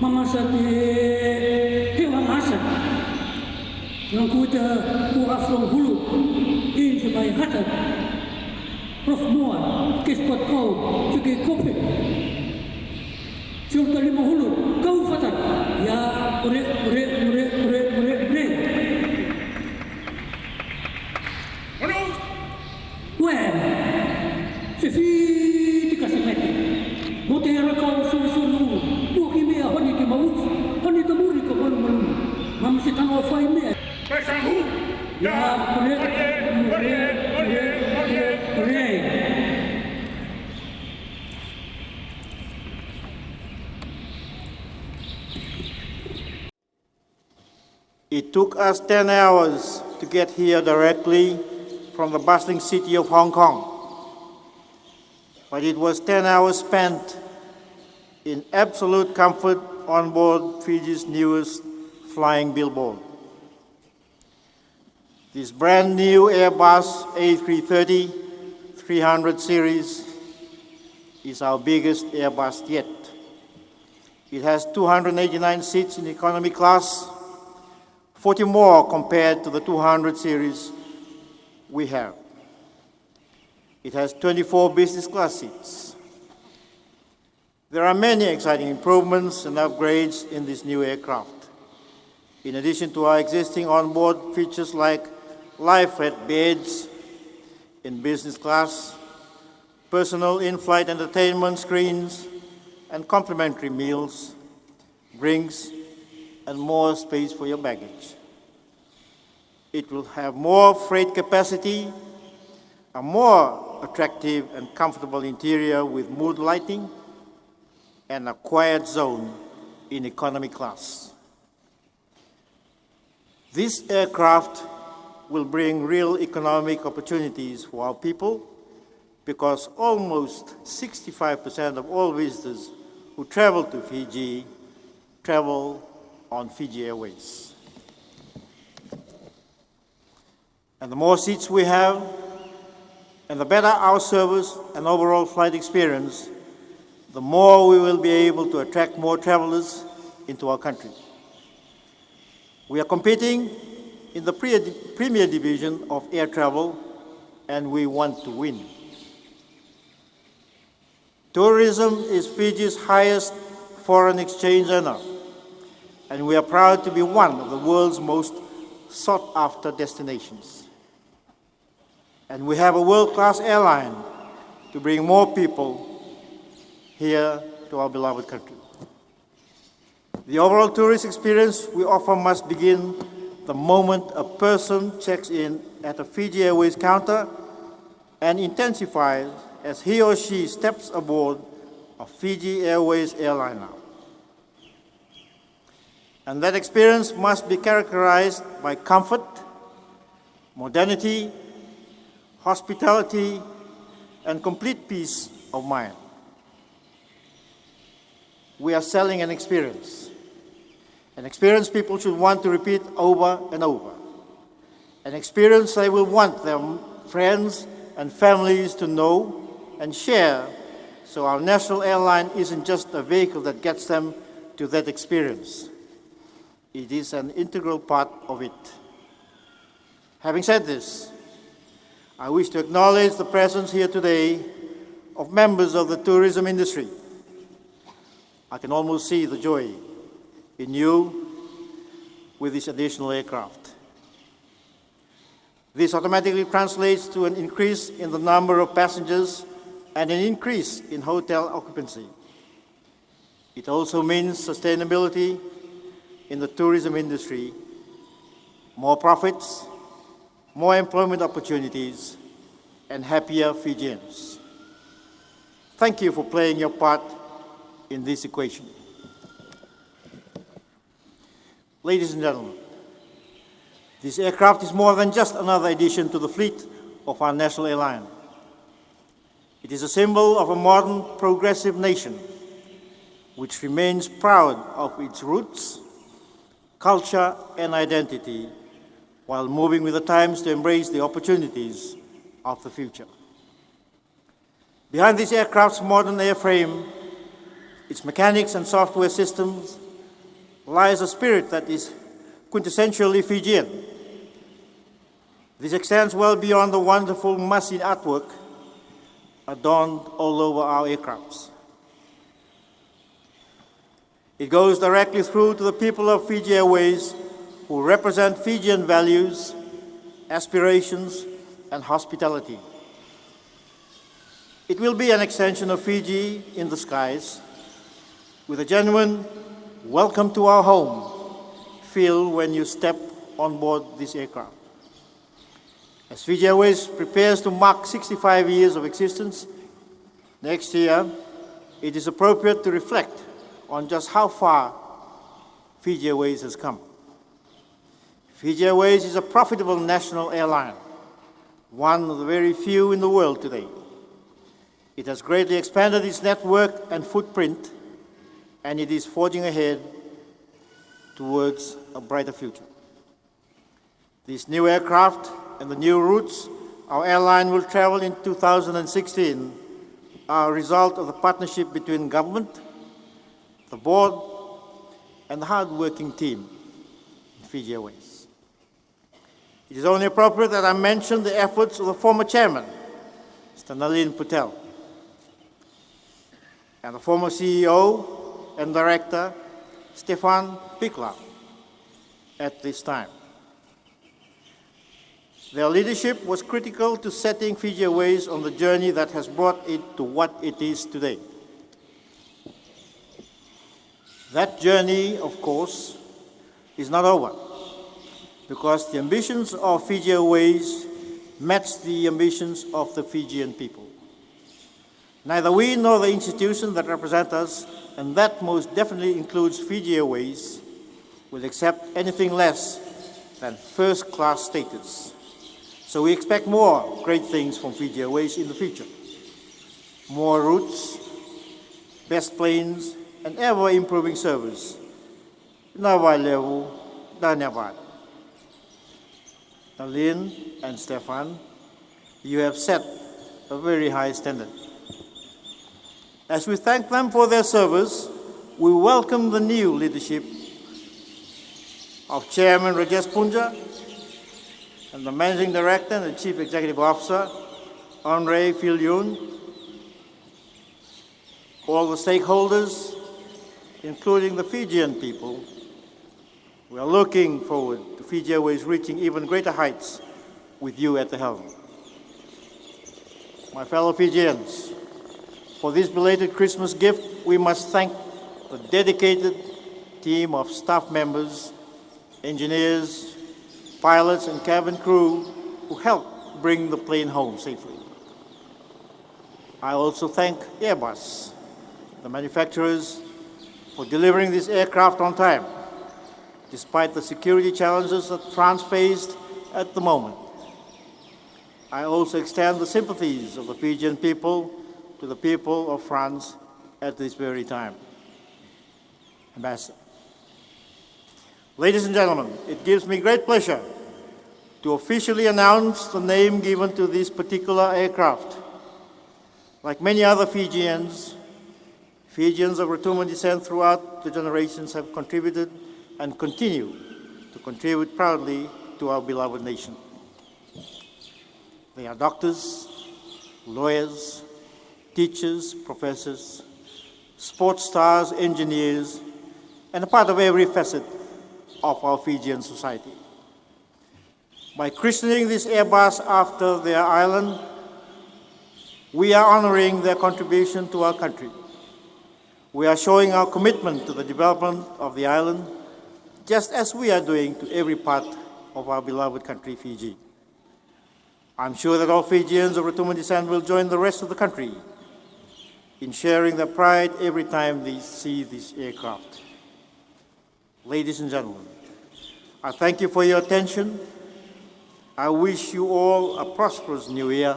mamasati hewa masa yang kuda ku afrong hulu in sebagai hata Prof Moa kespot kau sebagai covid Surta lima hulu kau fatan ya ure well sefi dikasih mati mutera kau suru buah kimia honi ke maut honi tamuri ke malu mam si tang ofai me Pesangu ya ure It took us 10 hours to get here directly from the bustling city of Hong Kong, but it was 10 hours spent in absolute comfort on board Fiji's newest flying billboard. This brand new Airbus A330-300 series is our biggest Airbus yet. It has 289 seats in economy class, 40 more compared to the 200 series we have. It has 24 business class seats. There are many exciting improvements and upgrades in this new aircraft. In addition to our existing onboard features like live Ret'd beds in business class, personal in-flight entertainment screens, and complimentary meals, drinks, and more space for your baggage. It will have more freight capacity, a more attractive and comfortable interior with mood lighting, and a quiet zone in economy class. This aircraft will bring real economic opportunities for our people because almost 65% of all visitors who travel to Fiji travel on Fiji Airways. And the more seats we have, and the better our service and overall flight experience, the more we will be able to attract more travelers into our country. We are competing in the premier division of air travel, and we want to win. Tourism is Fiji's highest foreign exchange earner, and we are proud to be one of the world's most sought-after destinations. And we have a world-class airline to bring more people here to our beloved country. The overall tourist experience we offer must begin the moment a person checks in at a Fiji Airways counter and intensifies as he or she steps aboard a Fiji Airways airliner. And that experience must be characterized by comfort, modernity, hospitality, and complete peace of mind. We are selling an experience people should want to repeat over and over, an experience they will want their friends and families to know and share, so our national airline isn't just a vehicle that gets them to that experience. It is an integral part of it. Having said this, I wish to acknowledge the presence here today of members of the tourism industry. I can almost see the joy in you with this additional aircraft. This automatically translates to an increase in the number of passengers and an increase in hotel occupancy. It also means sustainability in the tourism industry, more profits, more employment opportunities, and happier Fijians. Thank you for playing your part in this equation. Ladies and gentlemen, this aircraft is more than just another addition to the fleet of our national airline. It is a symbol of a modern, progressive nation which remains proud of its roots, culture, and identity while moving with the times to embrace the opportunities of the future. Behind this aircraft's modern airframe, its mechanics and software systems, lies a spirit that is quintessentially Fijian. This extends well beyond the wonderful machine artwork adorned all over our aircrafts. It goes directly through to the people of Fiji Airways who represent Fijian values, aspirations, and hospitality. It will be an extension of Fiji in the skies with a genuine welcome to our home feel when you step on board this aircraft. As Fiji Airways prepares to mark 65 years of existence next year, it is appropriate to reflect on just how far Fiji Airways has come. Fiji Airways is a profitable national airline, one of the very few in the world today. It has greatly expanded its network and footprint, and it is forging ahead towards a brighter future. These new aircraft and the new routes our airline will travel in 2016 are a result of the partnership between government, the board, and the hard-working team in Fiji Airways. It is only appropriate that I mention the efforts of the former chairman, Mr. Nalin Patel, and the former CEO and director, Stefan Pikla, at this time. Their leadership was critical to setting Fiji Airways on the journey that has brought it to what it is today. That journey, of course, is not over, because the ambitions of Fiji Airways match the ambitions of the Fijian people. Neither we nor the institutions that represent us, and that most definitely includes Fiji Airways, will accept anything less than first-class status. So we expect more great things from Fiji Airways in the future. More routes, best planes, and ever-improving service. Nawai level, dhanyavad. Nalin and Stefan, you have set a very high standard. As we thank them for their service, we welcome the new leadership of Chairman Rajesh Punja and the Managing Director and the Chief Executive Officer, Andre Phil Yoon, all the stakeholders, including the Fijian people. We are looking forward to Fiji Airways reaching even greater heights with you at the helm. My fellow Fijians, for this belated Christmas gift, we must thank the dedicated team of staff members, engineers, pilots, and cabin crew who helped bring the plane home safely. I also thank Airbus, the manufacturers, for delivering this aircraft on time, despite the security challenges that France faced at the moment. I also extend the sympathies of the Fijian people to the people of France at this very time. Ambassador. Ladies and gentlemen, it gives me great pleasure to officially announce the name given to this particular aircraft. Like many other Fijians of Rotuma descent throughout the generations have contributed and continue to contribute proudly to our beloved nation. They are doctors, lawyers, teachers, professors, sports stars, engineers, and a part of every facet of our Fijian society. By christening this Airbus after their island, we are honoring their contribution to our country. We are showing our commitment to the development of the island, just as we are doing to every part of our beloved country, Fiji. I'm sure that all Fijians of Rotuma descent will join the rest of the country in sharing their pride every time they see this aircraft. Ladies and gentlemen, I thank you for your attention. I wish you all a prosperous new year,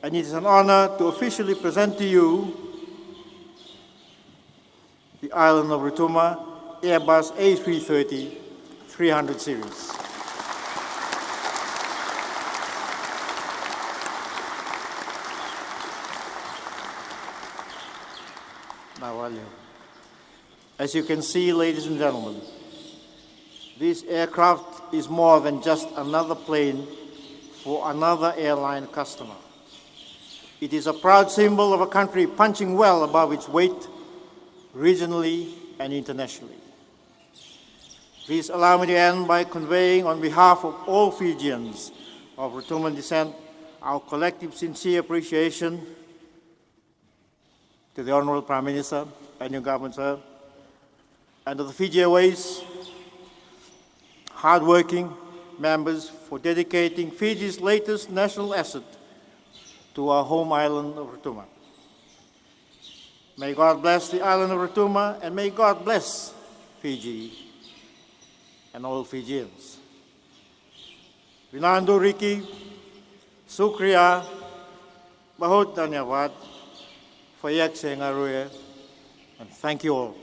and it is an honor to officially present to you the island of Rotuma Airbus A330-300 series. As you can see, ladies and gentlemen, this aircraft is more than just another plane for another airline customer. It is a proud symbol of a country punching well above its weight, regionally and internationally. Please allow me to end by conveying, on behalf of all Fijians of Rotuman descent, our collective sincere appreciation to the Honourable Prime Minister and your government, sir, and to the Fiji Airways hard-working members for dedicating Fiji's latest national asset to our home island of Rotuma. May God bless the island of Rotuma, and may God bless Fiji and all Fijians. Vinandu Riki, Sukriya, Bahut Dhanyavad, Fayak Sengaruye, and thank you all.